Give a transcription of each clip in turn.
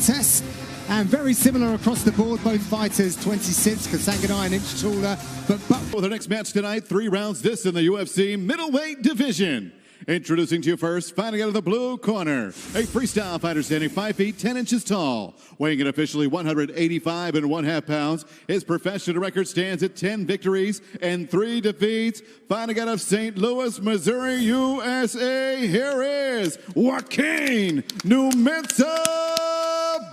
contest. And very similar across the board, both fighters 26, Kasanganay an inch taller. But for the next match tonight, 3 rounds this in the UFC middleweight division. Introducing to you first, fighting out of the blue corner, a freestyle fighter standing 5 feet 10 inches tall, weighing in officially 185 1/2 pounds. His professional record stands at 10 victories and 3 defeats. Fighting out of St. Louis, Missouri, USA, here is Joaquin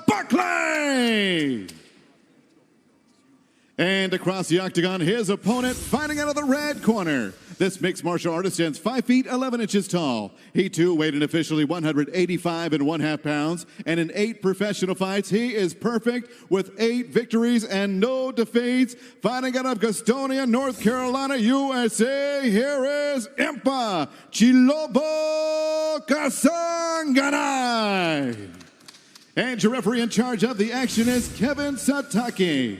Buckley. And across the octagon, his opponent fighting out of the red corner. This mixed martial artist stands 5 feet 11 inches tall. He too weighed in officially 185 1/2 pounds. And in 8 professional fights, he is perfect with 8 victories and no defeats. Fighting out of Gastonia, North Carolina, USA, here is Impa Kasanganay. And your referee in charge of the action is Kevin Sataki.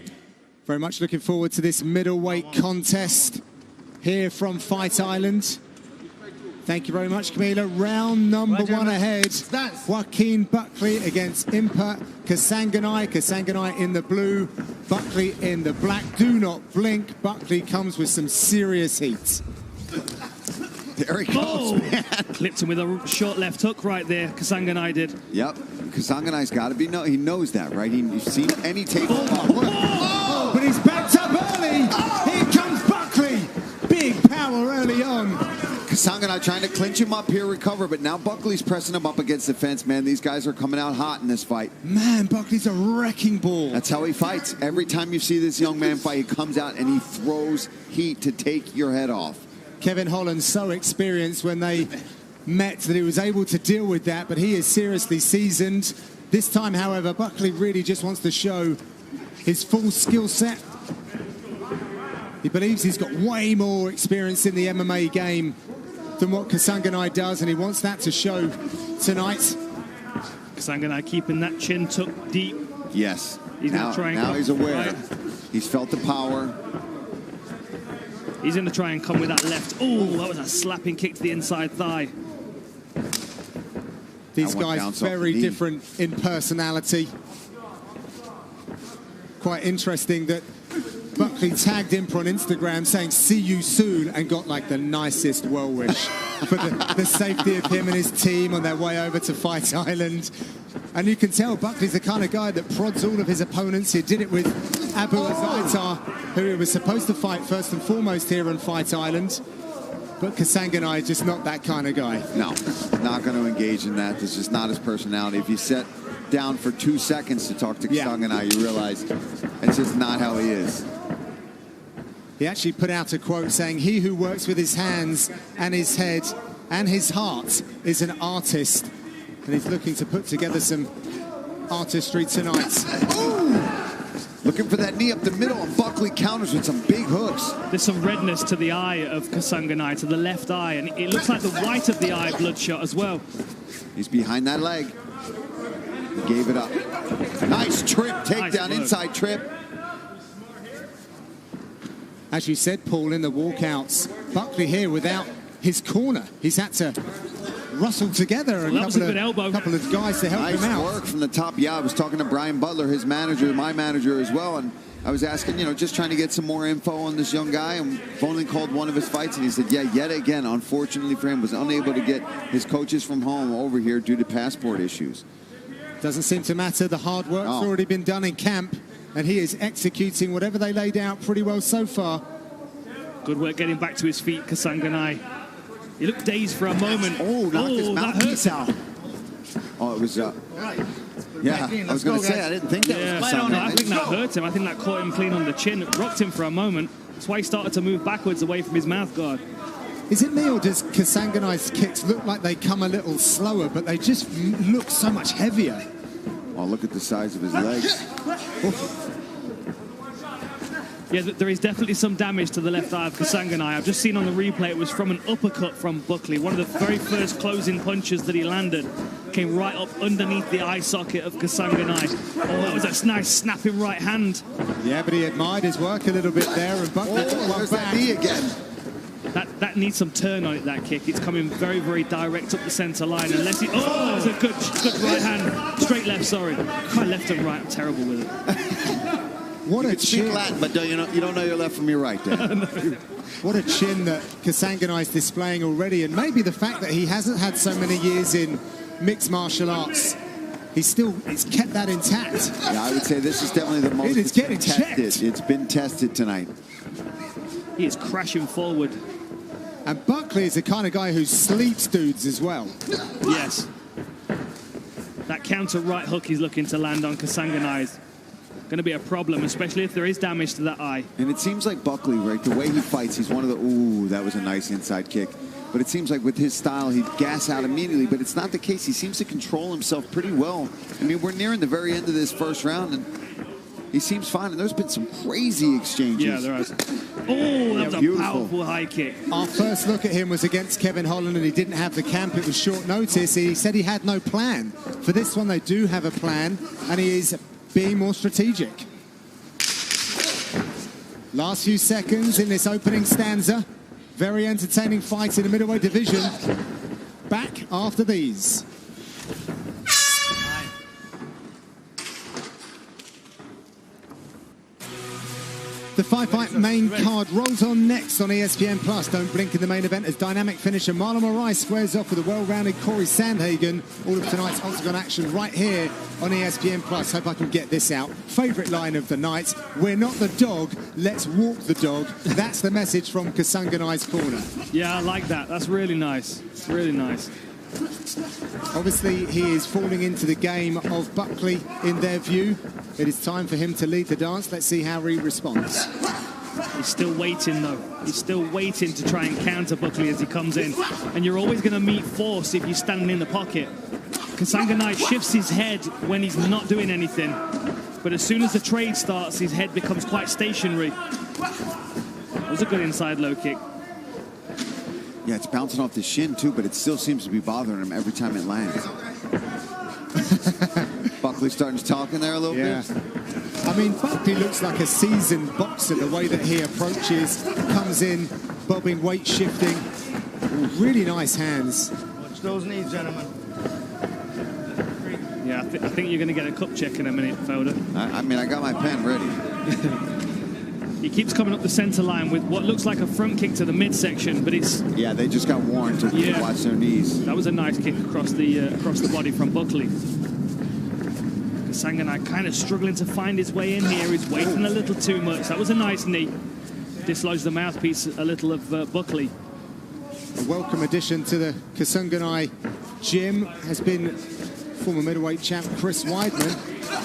very much looking forward to this middleweight contest here from Fight Island. Thank you very much, Camila. Round number 1 ahead. Joaquin Buckley against Impa Kasanganay. Kasanganay in the blue, Buckley in the black. Do not blink. Buckley comes with some serious heat. There he goes, man. Clipped him with a short left hook right there. Kasanganay did. Yep. Kasanganay's got to be, he knows that, right? You've seen any tape. But he's backed up early. Here comes Buckley. Big power early on. Kasanganay trying to clinch him up here, recover, but now Buckley's pressing him up against the fence, man. These guys are coming out hot in this fight. Man, Buckley's a wrecking ball. That's how he fights. Every time you see this young man fight, he comes out and he throws heat to take your head off. Kevin Holland's so experienced when they met that he was able to deal with that, but he is seriously seasoned. This time, however, Buckley really just wants to show his full skill set. He believes he's got way more experience in the MMA game than what Kasanganay does, and he wants that to show tonight. Kasanganay keeping that chin tucked deep. Yes. He's now he's aware. Right. He's felt the power. He's going to try and come with that left. Oh, that was a slapping kick to the inside thigh. These guys very different in personality. Quite interesting that Buckley tagged Impa on Instagram saying, "See you soon," and got like the nicest well wish for the safety of him and his team on their way over to Fight Island. And you can tell Buckley's the kind of guy that prods all of his opponents. He did it with Abu Azaitar, who he was supposed to fight first and foremost here on Fight Island. But Kasanganay is just not that kind of guy. No, not going to engage in that. This is not his personality. If you sit down for 2 seconds to talk to Kasanganay, you realize it's just not how he is. He actually put out a quote saying, "He who works with his hands and his head and his heart is an artist." And he's looking to put together some artistry tonight. Ooh! Looking for that knee up the middle, and Buckley counters with some big hooks. There's some redness to the eye of Kasanganay, to the left eye, and it looks like the white of the eye bloodshot as well. He's behind that leg. He gave it up. Nice trip, takedown, inside trip. As you said, Paul, in the walkouts, Buckley here without his corner. He's had to rustle together a couple of guys to help him out. Nice work from the top. Yeah, I was talking to Brian Butler, his manager, my manager as well, and I was asking, just trying to get some more info on this young guy, and I've only called one of his fights, and he said, yeah, yet again, unfortunately for him, was unable to get his coaches from home over here due to passport issues. Doesn't seem to matter. The hard work's already been done in camp, and he is executing whatever they laid out pretty well so far. Good work getting back to his feet, Kasanganay. He looked dazed for a moment. Oh, knocked his mouthpiece out. Oh, it was, yeah, I was going to say, I didn't think that was Kasanganay. I think that hurt him. I think that caught him clean on the chin. It rocked him for a moment. That's why he started to move backwards away from his mouth guard. Is it me, or does Kasanganay's kicks look like they come a little slower, but they just look so much heavier? Oh, look at the size of his legs. Yeah, there is definitely some damage to the left eye of Kasanganay. I've just seen on the replay it was from an uppercut from Buckley. One of the very first closing punches that he landed came right up underneath the eye socket of Kasanganay. Oh, that was a nice snapping right hand. Yeah, but he admired his work a little bit there, and Buckley took one there's back. That knee again. That That needs some turn on it, that kick. It's coming very, very direct up the center line. Unless he... Oh, that's a good right hand. Straight left, sorry. My left and right, I'm terrible with it. What a chin. Latin, but you don't know your left from your right, Dan. What a chin that Kasanganay is displaying already. And maybe the fact that he hasn't had so many years in mixed martial arts, he's kept that intact. Yeah, I would say this is definitely the most tested. It's been tested tonight. He is crashing forward. And Buckley is the kind of guy who sleeps dudes as well. Yes. That counter right hook he's looking to land on Kasanganay is going to be a problem, especially if there is damage to that eye. And it seems like Buckley, right, the way he fights, he's one of the, ooh, that was a nice inside kick. But it seems like with his style, he'd gas out immediately, but it's not the case. He seems to control himself pretty well. I mean, we're nearing the very end of this first round, and he seems fine. And there's been some crazy exchanges. Yeah, there has. Oh, that was a powerful high kick. Our first look at him was against Kevin Holland, and he didn't have the camp. It was short notice. He said he had no plan. For this one, they do have a plan, and he is being more strategic. Last few seconds in this opening stanza. Very entertaining fight in the middleweight division. Back after these. The five-fight main card rolls on next on ESPN+. Don't blink in the main event as dynamic finisher Marlon Moraes squares off with a well-rounded Corey Sandhagen. All of tonight's Octagon action right here on ESPN+. Hope I can get this out. Favorite line of the night: we're not the dog, let's walk the dog. That's the message from Kasanganay's corner. Yeah, I like that. That's really nice. Really nice. Obviously, he is falling into the game of Buckley in their view. It is time for him to lead the dance. Let's see how he responds. He's still waiting, though. He's still waiting to try and counter Buckley as he comes in. And you're always going to meet force if you're standing in the pocket. Kasanganay shifts his head when he's not doing anything. But as soon as the trade starts, his head becomes quite stationary. That was a good inside low kick. Yeah, it's bouncing off the shin, too, but it still seems to be bothering him every time it lands. Buckley starting to talk in there a little bit. I mean, Buckley looks like a seasoned boxer, the way that he approaches, comes in, bobbing, weight shifting. Really nice hands. Watch those knees, gentlemen. Yeah, I think you're going to get a cup check in a minute, Felder. I mean, I got my pen ready. He keeps coming up the center line with what looks like a front kick to the midsection, but it's... Yeah, they just got warned to watch their knees. That was a nice kick across the body from Buckley. Kasanganay kind of struggling to find his way in here. He's waiting a little too much. That was a nice knee. Dislodged the mouthpiece a little of Buckley. A welcome addition to the Kasanganay gym has been former middleweight champ Chris Weidman.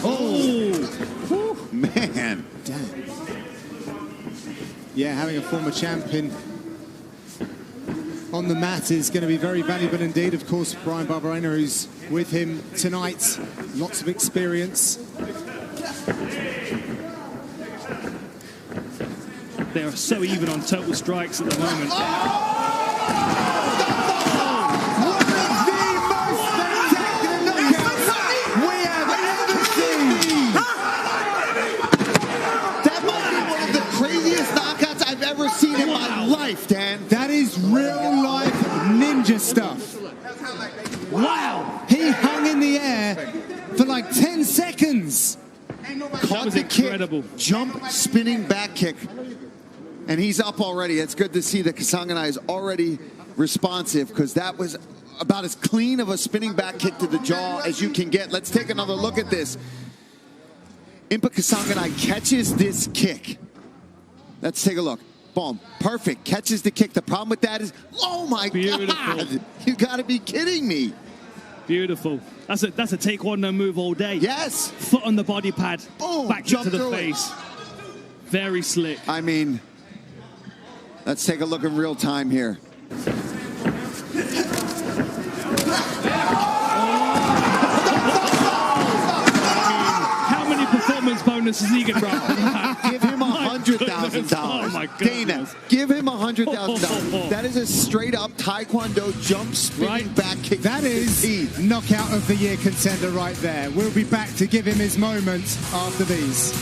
Oh! Man! Damn. Yeah, having a former champion on the mat is going to be very valuable indeed. Of course, Brian Barberena, who's with him tonight, lots of experience. They are so even on total strikes at the moment. Seen in my life, Dan. That is real life ninja stuff. Wow. He hung in the air for like 10 seconds. Caught the incredible kick, jump, spinning back kick. And he's up already. It's good to see that Kasanganay is already responsive, because that was about as clean of a spinning back kick to the jaw as you can get. Let's take another look at this. Impa Kasanganay catches this kick. Let's take a look. Boom. Perfect. Catches the kick. The problem with that is, oh my God. You got to be kidding me. Beautiful. That's a taekwondo move all day. Yes. Foot on the body pad. Boom. Back to the face. Very slick. I mean, let's take a look in real time here. How many performance bonuses he can run? Give him $100,000. Oh my God. Dana, give him $100,000. That is a straight up taekwondo jump spinning back kick. That is knockout of the year contender right there. We'll be back to give him his moment after these.